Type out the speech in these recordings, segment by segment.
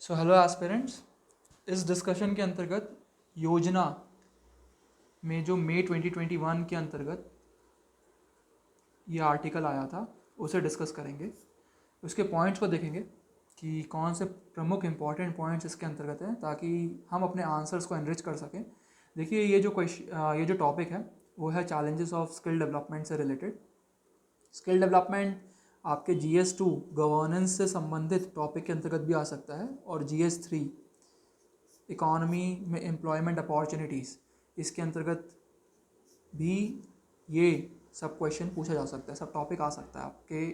So hello aspirants, इस discussion के अंतर्गत योजना में जो मई 2021 के अंतर्गत ये आर्टिकल आया था उसे डिस्कस करेंगे। उसके पॉइंट्स को देखेंगे कि कौन से प्रमुख इंपॉर्टेंट पॉइंट्स इसके अंतर्गत हैं ताकि हम अपने आंसर्स को एनरिच कर सकें। देखिए, ये जो टॉपिक है वो है चैलेंजेस ऑफ स्किल डेवलपमेंट से रिलेटेड। स्किल डेवलपमेंट आपके GS2 गवर्नेंस से संबंधित टॉपिक के अंतर्गत भी आ सकता है और GS3 इकॉनमी में एम्प्लॉयमेंट अपॉर्चुनिटीज़ इसके अंतर्गत भी ये सब क्वेश्चन पूछा जा सकता है, सब टॉपिक आ सकता है आपके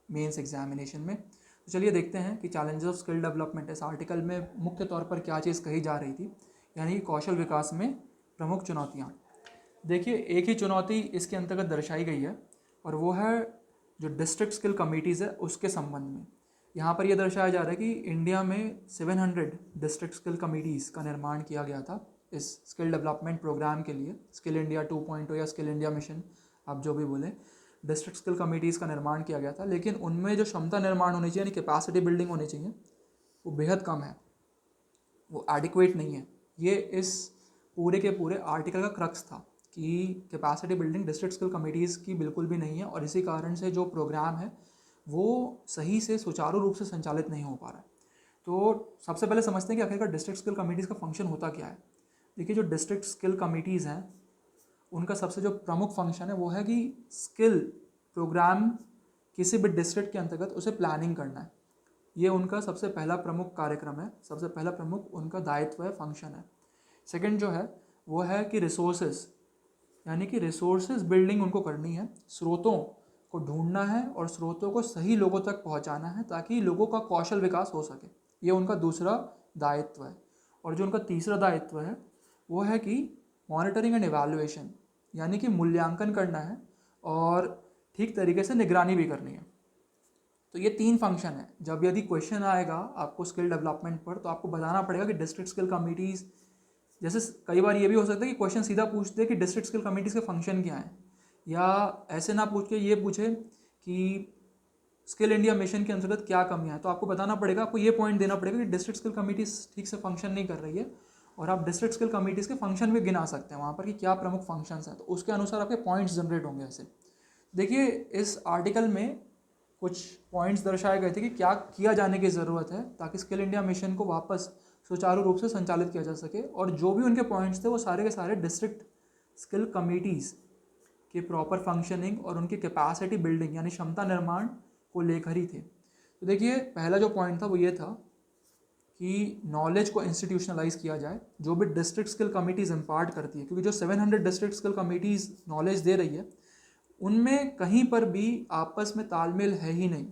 मेंस एग्जामिनेशन में। तो चलिए देखते हैं कि चैलेंजेस ऑफ स्किल डेवलपमेंट इस आर्टिकल में मुख्य तौर पर क्या चीज़ कही जा रही थी, यानी कौशल विकास में प्रमुख चुनौतियाँ। देखिए, एक ही चुनौती इसके अंतर्गत दर्शाई गई है और वो है जो डिस्ट्रिक्ट स्किल कमिटीज़ है उसके संबंध में। यहाँ पर यह दर्शाया जा रहा है कि इंडिया में 700 डिस्ट्रिक्ट स्किल कमिटीज़ का निर्माण किया गया था इस स्किल डेवलपमेंट प्रोग्राम के लिए। स्किल इंडिया 2.0 या स्किल इंडिया मिशन, आप जो भी बोलें, डिस्ट्रिक्ट स्किल कमिटीज़ का निर्माण किया गया था। लेकिन उनमें जो क्षमता निर्माण होनी चाहिए, यानी कैपेसिटी बिल्डिंग होनी चाहिए, वो बेहद कम है, वो एडिक्वेट नहीं है। ये इस पूरे के पूरे आर्टिकल का क्रक्स था कि capacity building district skill committees की बिल्कुल भी नहीं है और इसी कारण से जो प्रोग्राम है वो सही से सुचारू रूप से संचालित नहीं हो पा रहा है। तो सबसे पहले समझते हैं कि आखिरकार डिस्ट्रिक्ट स्किल कमिटीज़ का फंक्शन होता क्या है। देखिए, जो डिस्ट्रिक्ट स्किल कमिटीज़ हैं उनका सबसे जो प्रमुख फंक्शन है वो है कि स्किल प्रोग्राम किसी भी डिस्ट्रिक्ट के अंतर्गत उसे प्लानिंग करना है। ये उनका सबसे पहला प्रमुख कार्यक्रम है, सबसे पहला प्रमुख उनका दायित्व है, फंक्शन है। सेकंड जो है वो है कि रिसोर्सेज, यानी कि रिसोर्सेज बिल्डिंग उनको करनी है, स्रोतों को ढूंढना है और स्रोतों को सही लोगों तक पहुंचाना है ताकि लोगों का कौशल विकास हो सके। ये उनका दूसरा दायित्व है। और जो उनका तीसरा दायित्व है वो है कि मॉनिटरिंग एंड एवैल्यूएशन, यानी कि मूल्यांकन करना है और ठीक तरीके से निगरानी भी करनी है। तो ये 3 फंक्शन है। जब यदि क्वेश्चन आएगा आपको स्किल डेवलपमेंट पर तो आपको बताना पड़ेगा कि डिस्ट्रिक्ट स्किल कमिटीज़, जैसे कई बार ये भी हो सकता है कि क्वेश्चन सीधा पूछते हैं कि डिस्ट्रिक्ट स्किल कमिटीज़ के फंक्शन क्या हैं, या ऐसे ना पूछ के ये पूछे कि स्किल इंडिया मिशन के अंतर्गत क्या कमियां हैं। तो आपको बताना पड़ेगा, आपको ये पॉइंट देना पड़ेगा कि डिस्ट्रिक्ट स्किल कमिटीज़ ठीक से फंक्शन नहीं कर रही है और आप डिस्ट्रिक्ट स्किल कमिटीज़ के फंक्शन भी गिना सकते हैं वहाँ पर कि क्या प्रमुख फंक्शंस हैं। तो उसके अनुसार आपके पॉइंट्स जनरेट होंगे ऐसे। देखिए, इस आर्टिकल में कुछ पॉइंट्स दर्शाए गए थे कि क्या किया जाने की ज़रूरत है ताकि स्किल इंडिया मिशन को वापस सुचारू रूप से संचालित किया जा सके। और जो भी उनके पॉइंट्स थे वो सारे के सारे डिस्ट्रिक्ट स्किल कमिटीज़ के प्रॉपर फंक्शनिंग और उनकी कैपेसिटी बिल्डिंग यानी क्षमता निर्माण को लेकर ही थे। तो देखिए, पहला जो पॉइंट था वो ये था कि नॉलेज को इंस्टीट्यूशनलाइज किया जाए, जो भी डिस्ट्रिक्ट स्किल कमिटीज़ इम्पार्ट करती है, क्योंकि जो 700 डिस्ट्रिक्ट स्किल कमिटीज़ नॉलेज दे रही है उनमें कहीं पर भी आपस में तालमेल है ही नहीं।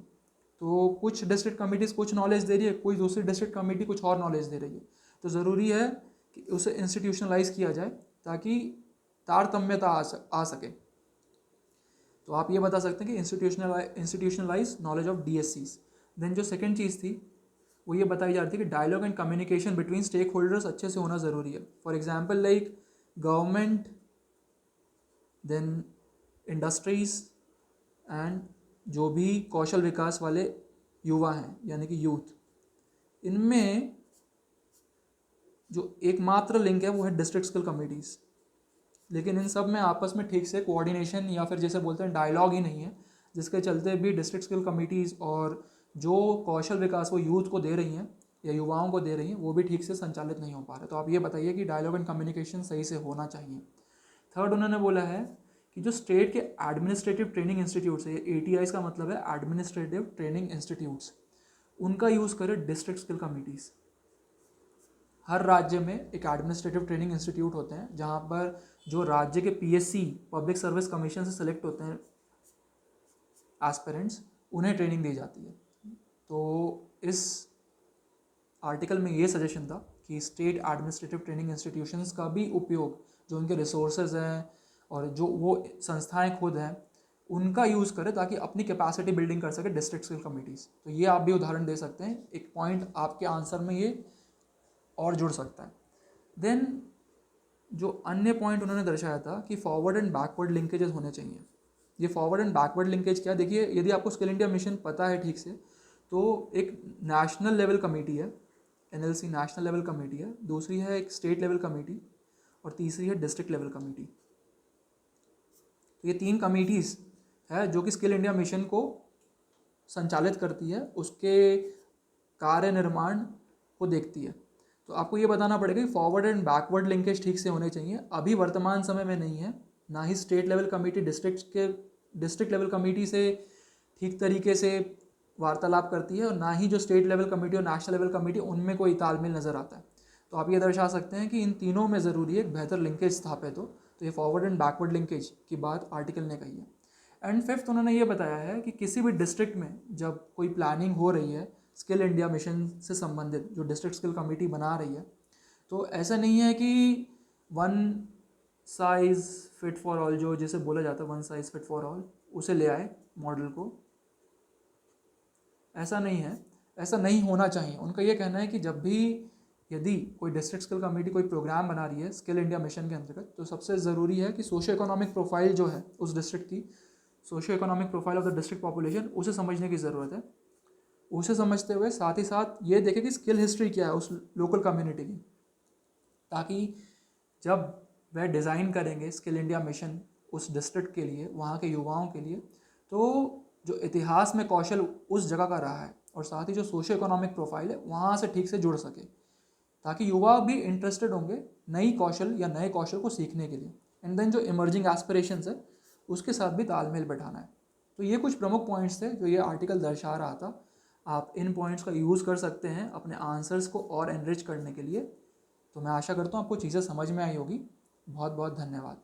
तो कुछ डिस्ट्रिक्ट कमिटीज़ कुछ नॉलेज दे रही है, कोई दूसरी डिस्ट्रिक्ट कमेटी कुछ और नॉलेज दे रही है। तो ज़रूरी है कि उसे इंस्टीट्यूशनलाइज किया जाए ताकि तारतम्यता आ सके। तो आप ये बता सकते हैं कि institutionalise knowledge of DSCs। Then जो सेकंड चीज़ थी वो ये बताई जा रही थी कि dialogue and communication between stakeholders अच्छे से होना ज़रूरी है। For example like government, then industries and जो भी कौशल विकास वाले युवा हैं यानी कि यूथ, इनमें जो एकमात्र लिंक है वो है डिस्ट्रिक्ट स्किल कमिटीज़। लेकिन इन सब में आपस में ठीक से कोऑर्डिनेशन या फिर जैसे बोलते हैं डायलॉग ही नहीं है, जिसके चलते भी डिस्ट्रिक्ट स्किल कमिटीज़ और जो कौशल विकास वो यूथ को दे रही हैं या युवाओं को दे रही हैं वो भी ठीक से संचालित नहीं हो पा रहे। तो आप ये बताइए कि डायलॉग एंड कम्युनिकेशन सही से होना चाहिए। थर्ड, उन्होंने बोला है कि जो स्टेट के एडमिनिस्ट्रेटिव ट्रेनिंग इंस्टीट्यूट्स है, ATIs का मतलब है एडमिनिस्ट्रेटिव ट्रेनिंग इंस्टीट्यूट्स, उनका यूज़ करें डिस्ट्रिक्ट स्किल कमिटीज़। हर राज्य में एक एडमिनिस्ट्रेटिव ट्रेनिंग इंस्टीट्यूट होते हैं जहाँ पर जो राज्य के PSC पब्लिक सर्विस कमीशन से सेलेक्ट होते हैं एस्पिरेंट्स, उन्हें ट्रेनिंग दी जाती है। तो इस आर्टिकल में ये सजेशन था कि स्टेट एडमिनिस्ट्रेटिव ट्रेनिंग इंस्टीट्यूशंस का भी उपयोग, जो उनके रिसोर्सेज हैं और जो वो संस्थाएं खुद हैं, उनका यूज़ करें ताकि अपनी कैपेसिटी बिल्डिंग कर सके डिस्ट्रिक्ट स्किल कमिटीज़। तो ये आप भी उदाहरण दे सकते हैं, एक पॉइंट आपके आंसर में ये और जुड़ सकता है। देन जो अन्य पॉइंट उन्होंने दर्शाया था कि फॉरवर्ड एंड बैकवर्ड लिंकेजेस होने चाहिए। ये फॉरवर्ड एंड बैकवर्ड लिंकेज क्या, देखिए, यदि आपको स्किल इंडिया मिशन पता है ठीक से, तो एक नेशनल लेवल कमेटी है NLC नेशनल लेवल कमेटी है, दूसरी है एक स्टेट लेवल कमेटी और तीसरी है डिस्ट्रिक्ट लेवल कमेटी। तो ये 3 कमिटीज़ है जो कि स्किल इंडिया मिशन को संचालित करती है, उसके कार्य निर्माण को देखती है। तो आपको ये बताना पड़ेगा कि फॉरवर्ड एंड बैकवर्ड लिंकेज ठीक से होने चाहिए, अभी वर्तमान समय में नहीं है। ना ही state level committee district level committee से ठीक तरीके से वार्तालाप करती है और ना ही जो स्टेट लेवल कमेटी और नेशनल लेवल कमेटी उनमें कोई तालमेल नज़र आता है। तो आप ये दर्शा सकते हैं कि इन तीनों में ज़रूरी है एक बेहतर लिंकेज स्थापित हो। तो ये फॉरवर्ड एंड बैकवर्ड लिंकेज की बात आर्टिकल ने कही है। एंड फिफ्थ उन्होंने ये बताया है कि किसी भी डिस्ट्रिक्ट में जब कोई प्लानिंग हो रही है स्किल इंडिया मिशन से संबंधित, जो डिस्ट्रिक्ट स्किल कमेटी बना रही है, तो ऐसा नहीं है कि one size fit for all, जो जिसे बोला जाता है one size fit for all, उसे ले आए मॉडल को। ऐसा नहीं है, ऐसा नहीं होना चाहिए। उनका ये कहना है कि जब भी यदि कोई डिस्ट्रिक्ट स्किल कमेटी कोई प्रोग्राम बना रही है स्किल इंडिया मिशन के अंतर्गत, तो सबसे ज़रूरी है कि सोशियो इकोनॉमिक प्रोफाइल जो है उस डिस्ट्रिक्ट की, socio economic profile of the district population, उसे समझने की ज़रूरत है। उसे समझते हुए साथ ही साथ ये देखें कि स्किल हिस्ट्री क्या है उस लोकल कम्युनिटी की, ताकि जब वह डिज़ाइन करेंगे स्किल इंडिया मिशन उस डिस्ट्रिक्ट के लिए, वहाँ के युवाओं के लिए, तो जो इतिहास में कौशल उस जगह का रहा है और साथ ही जो सोशियो इकोनॉमिक प्रोफाइल है वहाँ से ठीक से जुड़ सके, ताकि युवा भी इंटरेस्टेड होंगे नई कौशल या नए कौशल को सीखने के लिए। एंड देन जो इमर्जिंग एस्पिरेशंस है उसके साथ भी तालमेल बैठाना है। तो ये कुछ प्रमुख पॉइंट्स थे जो ये आर्टिकल दर्शा रहा था। आप इन पॉइंट्स का यूज़ कर सकते हैं अपने आंसर्स को और एनरिच करने के लिए। तो मैं आशा करता हूँ आपको चीज़ें समझ में आई होगी। बहुत बहुत धन्यवाद।